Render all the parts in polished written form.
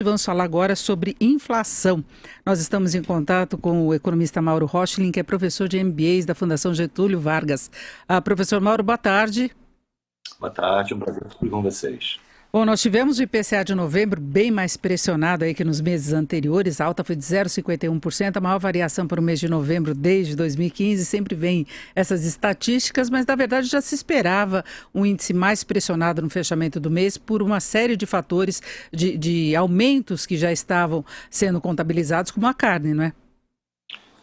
Vamos falar agora sobre inflação. Nós estamos em contato com o economista Mauro Rochlin, que é professor de MBAs da Fundação Getúlio Vargas. Professor Mauro, boa tarde. Boa tarde, um prazer estar com vocês. Bom, nós tivemos o IPCA de novembro bem mais pressionado aí que nos meses anteriores. A alta foi de 0,51%, a maior variação para o mês de novembro desde 2015. Sempre vem essas estatísticas, mas na verdade já se esperava um índice mais pressionado no fechamento do mês por uma série de fatores de aumentos que já estavam sendo contabilizados, como a carne, não é?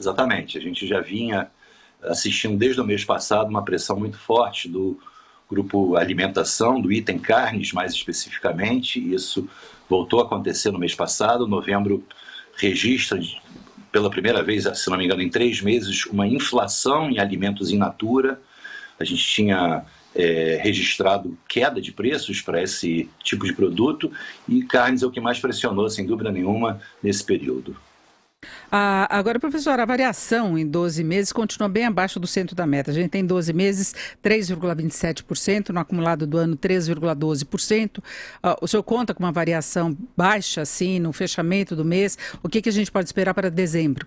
Exatamente, a gente já vinha assistindo desde o mês passado uma pressão muito forte do grupo alimentação, do item carnes mais especificamente. Isso voltou a acontecer no mês passado. Novembro registra pela primeira vez, se não me engano, em 3 meses, uma inflação em alimentos in natura. A gente tinha registrado queda de preços para esse tipo de produto, e carnes é o que mais pressionou, sem dúvida nenhuma, nesse período. Agora, professor, a variação em 12 meses continua bem abaixo do centro da meta. A gente tem 12 meses, 3,27%, no acumulado do ano, 3,12%. O senhor conta com uma variação baixa, assim, no fechamento do mês. O que a gente pode esperar para dezembro?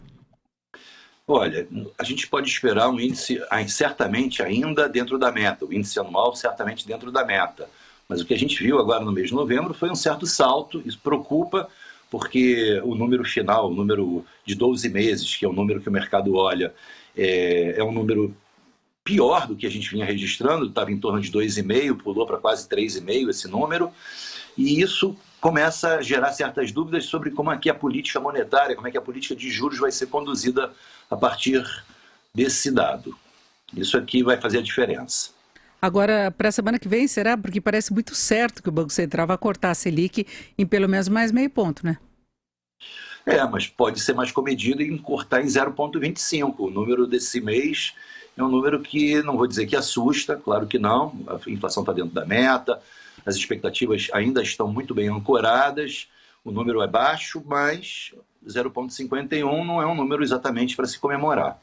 Olha, a gente pode esperar um índice certamente ainda dentro da meta, o índice anual certamente dentro da meta. Mas o que a gente viu agora no mês de novembro foi um certo salto. Isso preocupa, porque o número final, o número de 12 meses, que é o número que o mercado olha, é um número pior do que a gente vinha registrando. Estava em torno de 2,5, pulou para quase 3,5 esse número, e isso começa a gerar certas dúvidas sobre como é que a política monetária, como é que a política de juros vai ser conduzida a partir desse dado. Isso aqui vai fazer a diferença. Agora, para a semana que vem, será? Porque parece muito certo que o Banco Central vai cortar a Selic em pelo menos mais meio ponto, né? Mas pode ser mais comedido em cortar em 0,25. O número desse mês é um número que, não vou dizer que assusta, claro que não. A inflação está dentro da meta, as expectativas ainda estão muito bem ancoradas, o número é baixo, mas 0,51 não é um número exatamente para se comemorar.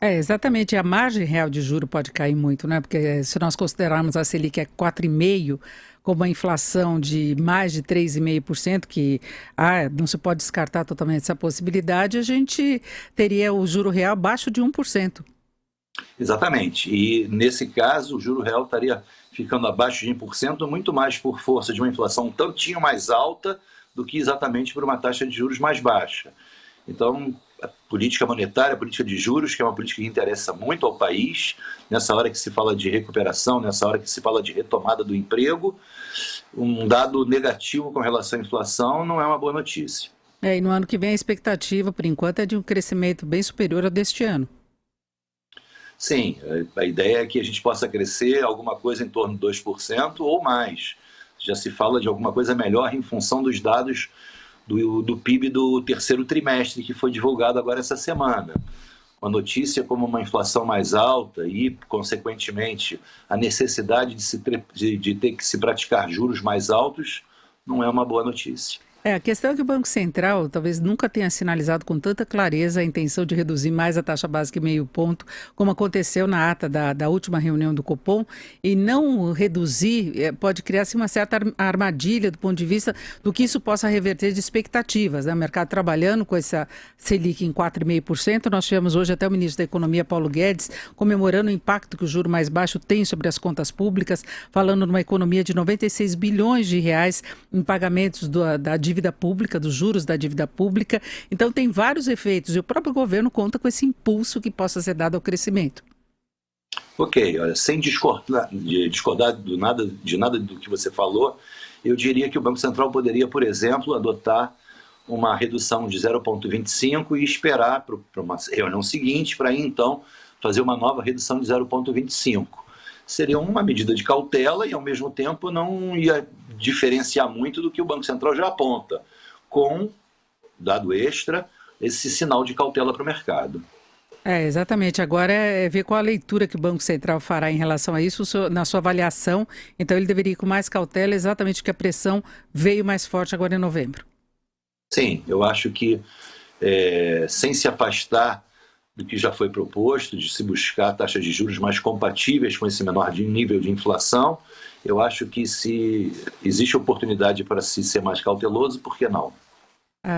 Exatamente. A margem real de juro pode cair muito, né? Porque se nós considerarmos a Selic é 4,5%, com uma inflação de mais de 3,5%, que não se pode descartar totalmente essa possibilidade, a gente teria o juro real abaixo de 1%. Exatamente. E nesse caso, o juro real estaria ficando abaixo de 1%, muito mais por força de uma inflação um tantinho mais alta do que exatamente por uma taxa de juros mais baixa. Então, a política monetária, a política de juros, que é uma política que interessa muito ao país, nessa hora que se fala de recuperação, nessa hora que se fala de retomada do emprego, um dado negativo com relação à inflação não é uma boa notícia. E no ano que vem a expectativa, por enquanto, é de um crescimento bem superior ao deste ano. Sim, a ideia é que a gente possa crescer alguma coisa em torno de 2% ou mais. Já se fala de alguma coisa melhor em função dos dados do PIB do terceiro trimestre, que foi divulgado agora essa semana. Uma notícia como uma inflação mais alta e, consequentemente, a necessidade de ter que se praticar juros mais altos não é uma boa notícia. A questão é que o Banco Central talvez nunca tenha sinalizado com tanta clareza a intenção de reduzir mais a taxa básica em meio ponto, como aconteceu na ata da última reunião do Copom, e não reduzir pode criar assim, uma certa armadilha do ponto de vista do que isso possa reverter de expectativas, né? O mercado trabalhando com essa Selic em 4,5%, nós tivemos hoje até o ministro da Economia, Paulo Guedes, comemorando o impacto que o juro mais baixo tem sobre as contas públicas, falando numa economia de 96 bilhões de reais em pagamentos da dívida pública, dos juros da dívida pública. Então tem vários efeitos e o próprio governo conta com esse impulso que possa ser dado ao crescimento. Ok, olha, sem discordar de nada do que você falou, eu diria que o Banco Central poderia, por exemplo, adotar uma redução de 0,25 e esperar para uma reunião seguinte para aí então fazer uma nova redução de 0,25. Seria uma medida de cautela e, ao mesmo tempo, não ia diferenciar muito do que o Banco Central já aponta, com, dado extra, esse sinal de cautela para o mercado. Exatamente. Agora é ver qual a leitura que o Banco Central fará em relação a isso, na sua avaliação. Então, ele deveria ir com mais cautela, exatamente porque a pressão veio mais forte agora em novembro. Sim, eu acho que, sem se afastar do que já foi proposto, de se buscar taxas de juros mais compatíveis com esse menor nível de inflação. Eu acho que se existe oportunidade para se ser mais cauteloso, por que não?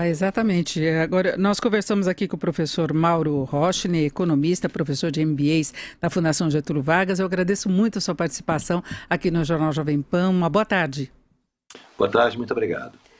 Exatamente. Agora, nós conversamos aqui com o professor Mauro Rochner, economista, professor de MBAs da Fundação Getúlio Vargas. Eu agradeço muito a sua participação aqui no Jornal Jovem Pan. Uma boa tarde. Boa tarde, muito obrigado.